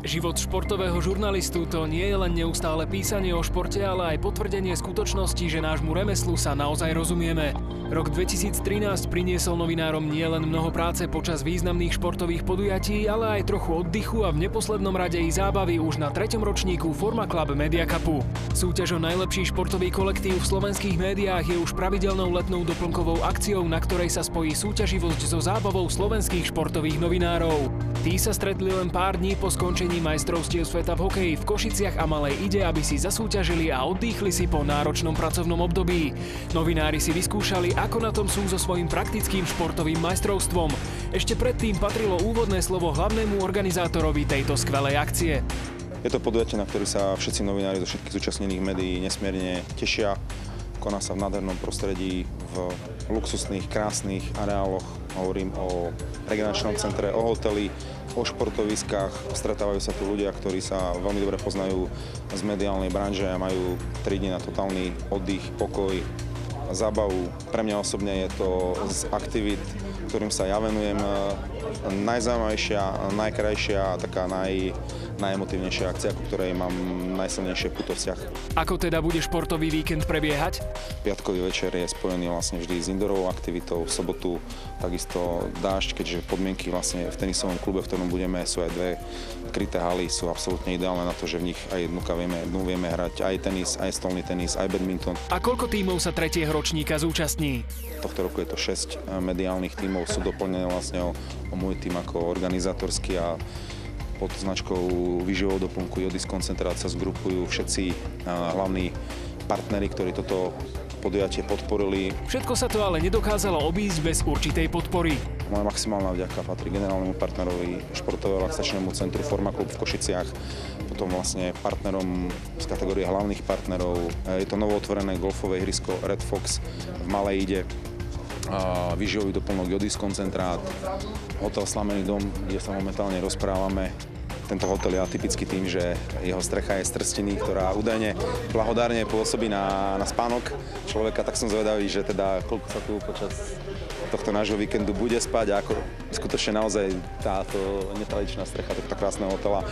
Život športového žurnalistu to nie je len neustále písanie o športe, ale aj potvrdenie skutočnosti, že nášmu remeslu sa naozaj rozumieme. Rok 2013 priniesol novinárom nielen mnoho práce počas významných športových podujatí, ale aj trochu oddychu a v neposlednom rade i zábavy už na 3. ročníku Forma Club Media Cupu. Súťaž o najlepší športový kolektív v slovenských médiách je už pravidelnou letnou doplnkovou akciou, na ktorej sa spojí súťaživosť so zábavou slovenských športových novinárov. Tí sa stretli len pár dní po skončení majstrovstiev sveta v hokeji v Košiciach a Malej Ide, aby si zasúťažili a oddychli si po náročnom pracovnom období. Novinári si vyskúšali, ako na tom sú so svojím praktickým športovým majstrovstvom. Ešte predtým patrilo úvodné slovo hlavnému organizátorovi tejto skvelej akcie. Je to podujatie, na ktoré sa všetci novinári zo všetkých zúčastnených médií nesmierne tešia. Koná sa v nádhernom prostredí, v luxusných, krásnych areáloch. Hovorím o regeneračnom centre, o hoteli, o športoviskách. Stretávajú sa tu ľudia, ktorí sa veľmi dobre poznajú z mediálnej branže a majú 3 dni na totálny oddych, pokoj, zábavu. Pre mňa osobne je to z aktivít, ktorým sa ja venujem, najzaujímavejšia, najkrajšia, taká najemotívnejšia akcia, ku ktorej mám najsilnejšie putovzťah. Ako teda bude športový víkend prebiehať? Piatkový večer je spojený vlastne vždy s indoorovou aktivitou, v sobotu takisto dážď, keďže podmienky vlastne v tenisovom klube, v ktorom budeme, sú aj 2 kryté haly, sú absolútne ideálne na to, že v nich aj dnu vieme hrať aj tenis, aj stolný tenis, aj badminton. A koľko tímov sa 3. ročníka zúčastní? Tohto roku je to 6 mediálnych tímov, sú doplnené vlastne o môj tím ako organizátorský a pod značkou výživovou doplnku Jodis Koncentrát sa zgrupujú všetci hlavní partneri, ktorí toto podujatie podporili. Všetko sa to ale nedokázalo obísť bez určitej podpory. Moja maximálna vďaka patrí generálnemu partnerovi športového relaxačnému centru Forma Club v Košiciach, potom vlastne partnerom z kategórie hlavných partnerov. Je to novootvorené golfové ihrisko Red Fox v Malej Ide, výživový doplnok Jodis Koncentrát, hotel Slamený dom, kde sa momentálne rozprávame. Tento hotel je atypický tým, že jeho strecha je z trstiny, ktorá údajne blahodárne pôsobí na spánok človeka, tak som zvedavý, že teda koľko sa tu počas tohto nášho víkendu bude spať a ako skutočne naozaj táto netradičná strecha tohto krásneho hotela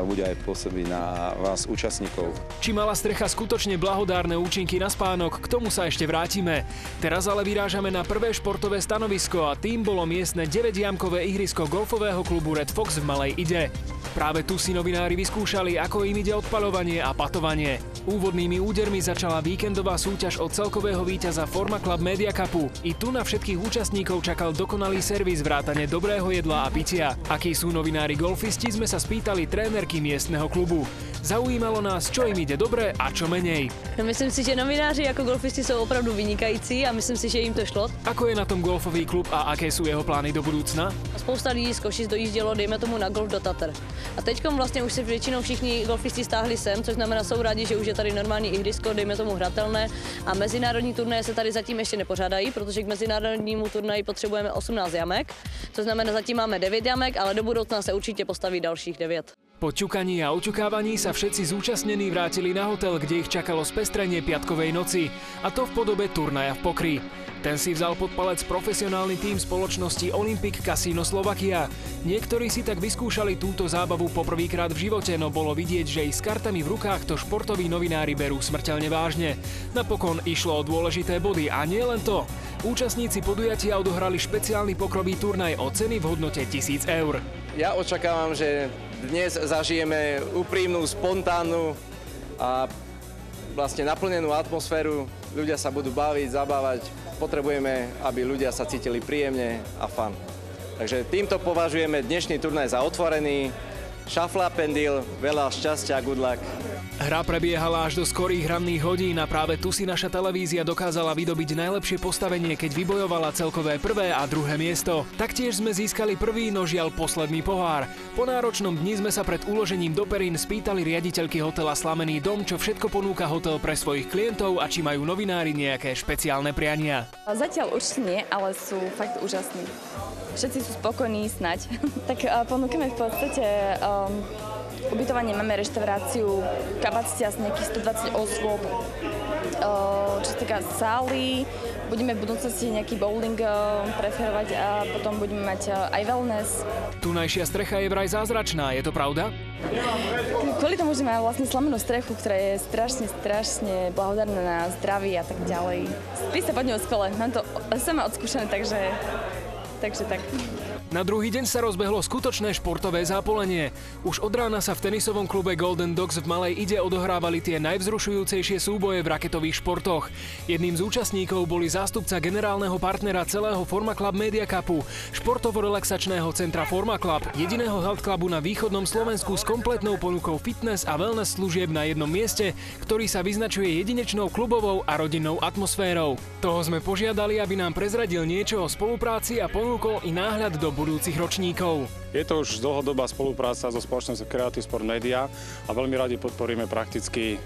bude aj pôsobiť na vás účastníkov. Či mala strecha skutočne blahodárne účinky na spánok, k tomu sa ešte vrátime. Teraz ale vyrážame na prvé športové stanovisko a tým bolo miestne 9-jamkové ihrisko golfového klubu Red Fox v Malej Ide. Práve tu si novinári vyskúšali, ako im ide odpaľovanie a patovanie. Úvodnými údermi začala víkendová súťaž od celkového víťaza Forma Club Media Cupu. I tu na všetkých účastníkov čakal dokonalý servis vrátane dobrého jedla a pitia. Akí sú novinári golfisti, sme sa spýtali trénerky miestneho klubu. Zaujímalo nás, čo im ide dobre a čo menej. Myslím si, že novináři jako golfisti jsou opravdu vynikající a myslím si, že jim to šlo. Ako je na tom golfový klub a aké sú jeho plány do budúcna? Spousta lidí z Košic dojíždělo, dejme tomu, na golf do Tater. A teďkom vlastně už se většinou všichni golfisti stáhli sem, což znamená, jsou rádi, že už je tady normální ihrisko, dejme tomu hratelné. A mezinárodní turnaje se tady zatím ještě nepořádají, protože k mezinárodnímu turnaji potřebujeme 18 jamek. To znamená, zatím máme 9 jamek, ale do budoucna se určitě postaví dalších 9. Po ťukaní a oťukávaní sa všetci zúčastnení vrátili na hotel, kde ich čakalo spestrenie piatkovej noci. A to v podobe turnaja v Pokry. Ten si vzal pod palec profesionálny tím spoločnosti Olympic Casino Slovakia. Niektorí si tak vyskúšali túto zábavu poprvýkrát v živote, no bolo vidieť, že i s kartami v rukách to športoví novinári berú smrteľne vážne. Napokon išlo o dôležité body a nie len to. Účastníci podujatia odohrali špeciálny pokrový turnaj o ceny v hodnote 1000 eur. Ja očakávam, že dnes zažijeme úprimnú, spontánnu a vlastne naplnenú atmosféru. Ľudia sa budú baviť, zabávať. Potrebujeme, aby ľudia sa cítili príjemne a fun. Takže týmto považujeme dnešný turnaj za otvorený. Šafla, pendil, veľa šťastia, good luck. Hra prebiehala až do skorých ranných hodín a práve tu si naša televízia dokázala vydobiť najlepšie postavenie, keď vybojovala celkové prvé a druhé miesto. Taktiež sme získali prvý, no žiaľ posledný pohár. Po náročnom dni sme sa pred uložením do perín spýtali riaditeľky hotela Slamený dom, čo všetko ponúka hotel pre svojich klientov a či majú novinári nejaké špeciálne priania. Zatiaľ určite nie, ale sú fakt úžasní. Všetci sú spokojní snať. Tak ponúkame v podstate ubytovanie, máme reštauráciu, kapacita z nejakých 120 osôb. Čo sa týka sály, budeme v budúcnosti nejaký bowling preferovať a potom budeme mať aj wellness. Tunajšia strecha je vraj zázračná, je to pravda? Kvôli tomu, že má vlastne slamenú strechu, ktorá je strašne blahodárna na zdraví a tak ďalej. Spí sa pod ňou skvelé. Mám to sama odskúšané, takže tak. Na druhý deň sa rozbehlo skutočné športové zápolenie. Už od rána sa v tenisovom klube Golden Dogs v Malej Ide odohrávali tie najvzrušujúcejšie súboje v raketových športoch. Jedným z účastníkov boli zástupca generálneho partnera celého Forma Club Media Cupu, športovo-relaxačného centra Forma Club, jediného health clubu na východnom Slovensku s kompletnou ponukou fitness a wellness služieb na jednom mieste, ktorý sa vyznačuje jedinečnou klubovou a rodinnou atmosférou. Toho sme požiadali, aby nám prezradil niečo o spolupráci a ponúkol i náhľad do budúcich ročníkov. Je to už dlhodobá spolupráca so spoločnosťou Creative Sport Media a veľmi radi podporíme prakticky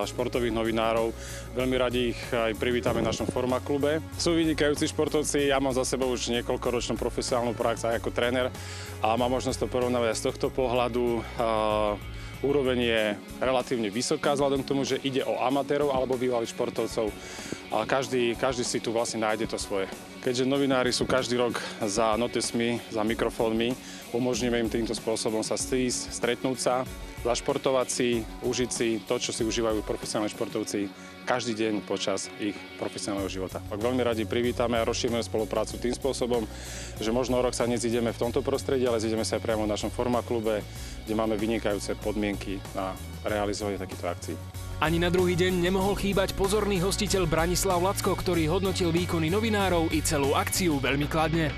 športových novinárov. Veľmi radi ich aj privítame v našom Forma klube. Sú vynikajúci športovci, ja mám za sebou už niekoľkoročnú profesionálnu prax aj ako tréner a mám možnosť to porovnávať z tohto pohľadu. Úroveň je relatívne vysoká vzhľadom k tomu, že ide o amatérov alebo bývalých športovcov a každý si tu vlastne nájde to svoje. Keďže novinári sú každý rok za notesmi, za mikrofónmi, umožníme im týmto spôsobom sa stretnúť sa, zašportovať si, užiť si to, čo si užívajú profesionálni športovci každý deň počas ich profesionálneho života. Tak veľmi radi privítame a rozšírime spoluprácu tým spôsobom, že možno rok sa nezídeme v tomto prostredí, ale zídeme sa aj priamo v našom Forma klube, kde máme vynikajúce podmienky na realizovanie takýchto akcií. Ani na druhý deň nemohol chýbať pozorný hostiteľ Branislav Lacko, ktorý hodnotil výkony novinárov i celú akciu veľmi kladne.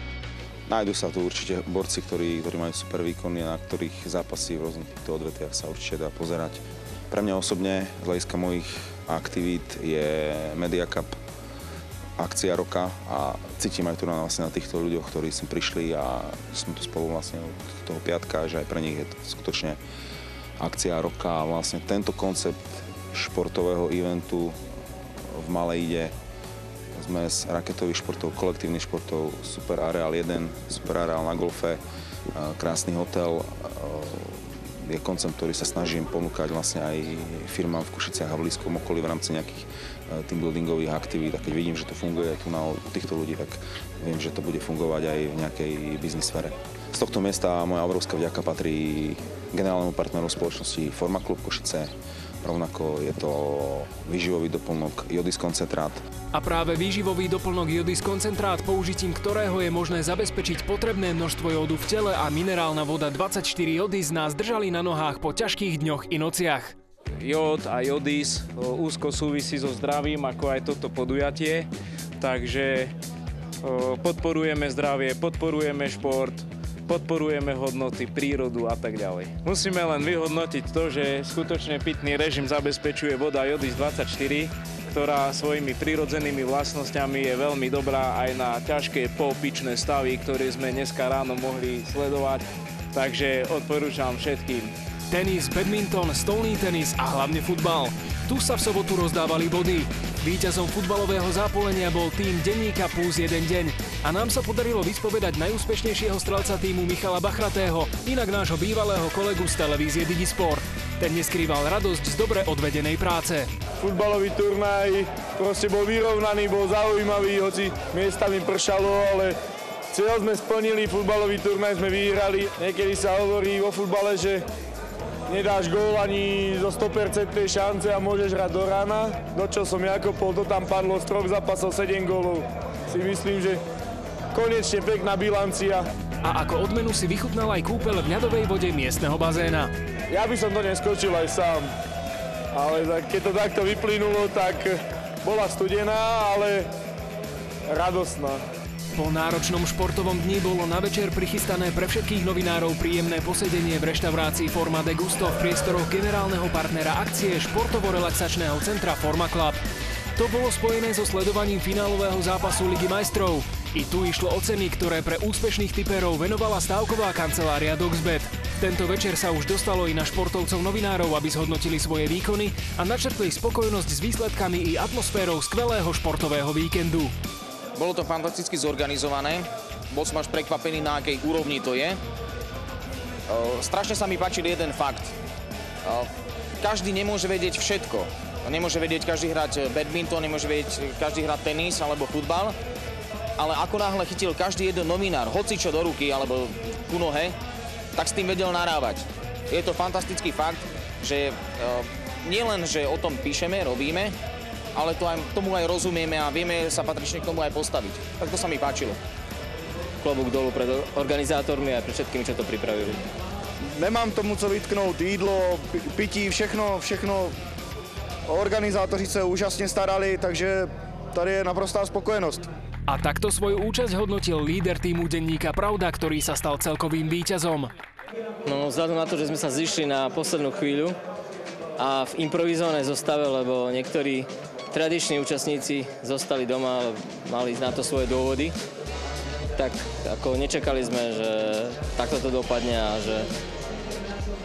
Nájdu sa tu určite borci, ktorí majú super výkony a na ktorých zápasy v rôznych týchto odvetviach sa určite dá pozerať. Pre mňa osobne, z hľadiska mojich aktivít, je Media Cup akcia roka a cítim aj tu vlastne na týchto ľuďoch, ktorí sem prišli a sme tu spolu vlastne od toho piatka, že aj pre nich je to skutočne akcia roka a vlastne tento koncept športového eventu v Malej Ide zmes raketových športov, kolektívnych športov, super areál 1, super areál na golfe, krásny hotel. Je koncept, ktorý sa snažím ponúkať vlastne aj firmám v Košiciach a v blízkom okolí v rámci nejakých teambuildingových aktivít. A keď vidím, že to funguje aj tu u týchto ľudí, tak viem, že to bude fungovať aj v nejakej biznis sfére. Z tohto miesta moja obrovská vďaka patrí generálnemu partneru spoločnosti Forma Club Košice. Rovnako je to výživový doplnok Jodis koncentrát. A práve výživový doplnok Jodis koncentrát, použitím ktorého je možné zabezpečiť potrebné množstvo jódu v tele a minerálna voda 24 Jodis nás držali na nohách po ťažkých dňoch i nociach. Jód a Jodis úzko súvisí so zdravím, ako aj toto podujatie, takže podporujeme zdravie, podporujeme šport, podporujeme hodnoty, prírodu a tak ďalej. Musíme len vyhodnotiť to, že skutočne pitný režim zabezpečuje voda Jodis 24, ktorá svojimi prírodzenými vlastnosťami je veľmi dobrá aj na ťažké popičné stavy, ktoré sme dneska ráno mohli sledovať, takže odporúčam všetkým. Tenis, badminton, stolný tenis a hlavne futbal. Tu sa v sobotu rozdávali body. Víťazom futbalového zápolenia bol tím denníka Plus 1 deň a nám sa podarilo vyspovedať najúspešnejšieho strelca týmu Michala Bachratého, inak nášho bývalého kolegu z televízie Digisport. Ten neskrýval radosť z dobre odvedenej práce. Futbalový turnaj proste bol vyrovnaný, bol zaujímavý, hoci miestami pršalo, ale cieľ sme splnili, futbalový turnaj sme vyhrali. Niekedy sa hovorí vo futbale, že nedáš gól ani zo 100% šance a môžeš hrať do rána. Do čo som ja kopol, to tam padlo z 3 zápasov 7 gólov. Si myslím, že konečne pekná bilancia. A ako odmenu si vychutnal aj kúpeľ v ľadovej vode miestneho bazéna. Ja by som to neskočil aj sám, ale keď to takto vyplynulo, tak bola studená, ale radostná. Po náročnom športovom dni bolo na večer prichystané pre všetkých novinárov príjemné posedenie v reštaurácii Forma de Gusto v priestoroch generálneho partnera akcie športovo-relaxačného centra Forma Club. To bolo spojené so sledovaním finálového zápasu Ligy majstrov. I tu išlo o ceny, ktoré pre úspešných tipérov venovala stávková kancelária Doxbet. Tento večer sa už dostalo i na športovcov novinárov, aby zhodnotili svoje výkony a načrtli spokojnosť s výsledkami i atmosférou skvelého športového víkendu. Bolo to fantasticky zorganizované, bol som až prekvapený, na akej úrovni to je. Strašne sa mi páčil jeden fakt. Každý nemôže vedieť všetko. Nemôže vedieť každý hrať badminton, nemôže vedieť každý hrať tenis alebo futbal, ale ako náhle chytil každý jeden novinár hocičo do ruky alebo ku nohe, tak s tým vedel narávať. Je to fantastický fakt, že nielen, že o tom píšeme, robíme, ale tomu aj rozumieme a vieme sa patrične k tomu aj postaviť. Tak to sa mi páčilo. Klobúk dolu pred organizátormi a pred všetkým, čo to pripravili. Nemám tomu co vytknout, jídlo, pití, všechno. Organizátoři se úžasně starali, takže tady je naprostá spokojenost. A takto svoju účasť hodnotil líder týmu denníka Pravda, ktorý sa stal celkovým víťazom. No, vzhľadom na to, že sme sa zišli na poslednú chvíľu a v improvizovanej zostave, lebo niektorí tradiční účastníci zostali doma, mali na to svoje dôvody, tak ako nečakali sme, že takto to dopadne a že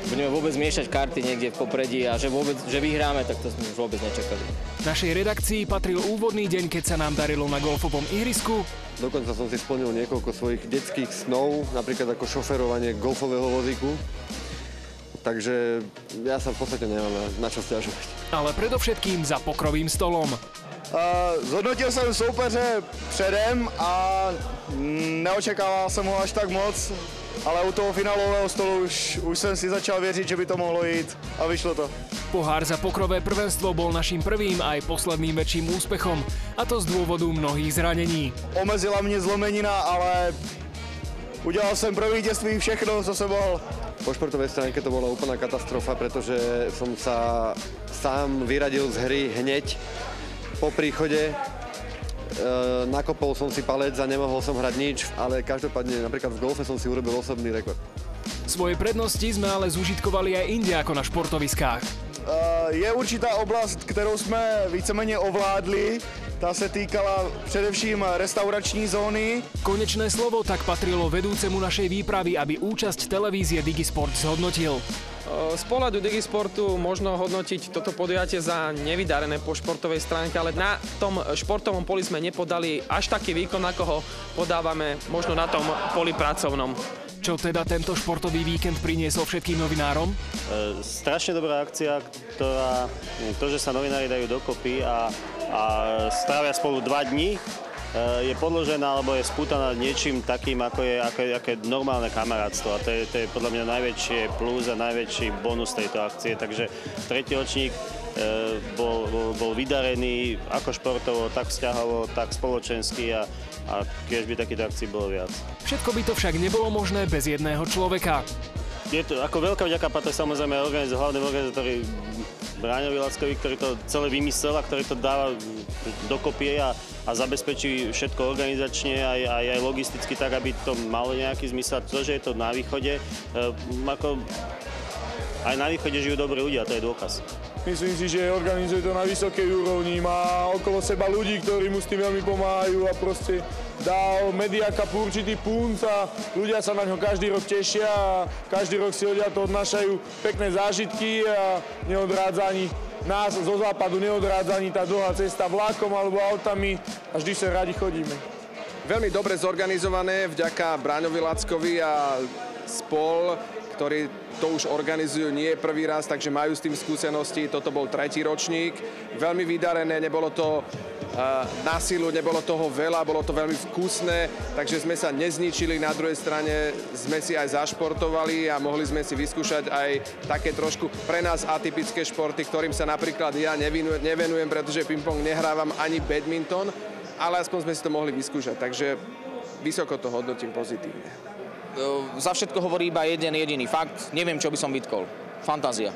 budeme vôbec miešať karty niekde v popredí a že vyhráme, tak to sme už vôbec nečakali. Našej redakcii patril úvodný deň, keď sa nám darilo na golfovom ihrisku. Dokonca som si splnil niekoľko svojich detských snov, napríklad ako šoferovanie golfového vozíku. Takže ja sa v podstate nemám na čo sťažovať. Ale predovšetkým za pokrovým stolom. Zhodnotil jsem soupeře předem a neočekával jsem ho až tak moc, ale u toho finálového stolu už jsem si začal věřit, že by to mohlo jít a vyšlo to. Pohár za pokrové prvenstvo bol naším prvým aj posledným väčším úspechom, a to z dôvodu mnohých zranení. Omezila mě zlomenina, ale udělal jsem pro vítězství všechno, co jsem mohl. Po športovej stránke to bola úplná katastrofa, pretože som sa sám vyradil z hry hneď po príchode. Nakopol som si palec a nemohol som hrať nič, ale každopádne napríklad v golfe som si urobil osobný rekord. Svoje prednosti sme ale zúžitkovali aj inde ako na športoviskách. Je určitá oblast, kterou jsme víceméně ovládli. Ta se týkala především restaurační zóny. Konečné slovo tak patrilo vedúcemu našej výpravy, aby účasť televízie Digisport zhodnotil. Z pohľadu Digisportu možno hodnotiť toto podujatie za nevydarené po športovej stránke, ale na tom športovom poli sme nepodali až taký výkon, ako ho podávame možno na tom poli pracovnom. Čo teda tento športový víkend priniesol všetkým novinárom? Strašne dobrá akcia, ktorá to, že sa novinári dajú dokopy a strávia spolu 2 dni, je podložená alebo je spútaná niečím takým, ako je normálne kamarátstvo. A to je podľa mňa najväčšie plus a najväčší bonus tejto akcie. Takže tretí ročník bol vydarený ako športovo, tak vzťahovo, tak spoločensky a keď by takýchto akcií bolo viac. Všetko by to však nebolo možné bez jedného človeka. Je to ako veľká vďaka patrí samozrejme hlavnému organizátorovi Braňovi Lackovi, ktorý to celé vymyslel a ktorý to dáva dokopy a zabezpečí všetko organizačne aj logisticky tak, aby to malo nejaký zmysel. To, že je to na východe, aj na východe žijú dobrí ľudia, to je dôkaz. Myslím si, že organizuje to na vysokej úrovni, má okolo seba ľudí, ktorí mu s tým veľmi pomáhajú a proste dal Media Cup určitý punc a ľudia sa na ňo každý rok tešia a každý rok si odtiaľto odnášajú pekné zážitky a neodrádza ani nás zo západu, neodrádza ani tá dlhá cesta vlákom alebo autami a vždy sa radi chodíme. Veľmi dobre zorganizované vďaka Braňovi Lackovi a spol, ktorí to už organizujú nie prvý raz, takže majú s tým skúsenosti. Toto bol 3. ročník. Veľmi vydarené, nebolo to na silu, nebolo toho veľa, bolo to veľmi vkusné, takže sme sa nezničili. Na druhej strane sme si aj zašportovali a mohli sme si vyskúšať aj také trošku pre nás atypické športy, ktorým sa napríklad ja nevenujem, pretože ping-pong nehrávam ani badminton, ale aspoň sme si to mohli vyskúšať, takže vysoko to hodnotím pozitívne. Za všetko hovorí iba jeden jediný fakt. Neviem, čo by som vytkol. Fantázia.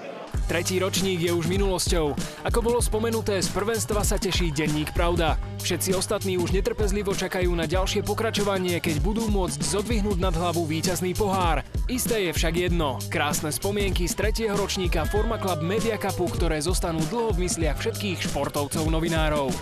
3. ročník je už minulosťou. Ako bolo spomenuté, z prvenstva sa teší denník Pravda. Všetci ostatní už netrpezlivo čakajú na ďalšie pokračovanie, keď budú môcť zodvihnúť nad hlavu víťazný pohár. Isté je však jedno. Krásne spomienky z 3. ročníka Forma Club Media Cupu, ktoré zostanú dlho v mysliach všetkých športovcov novinárov.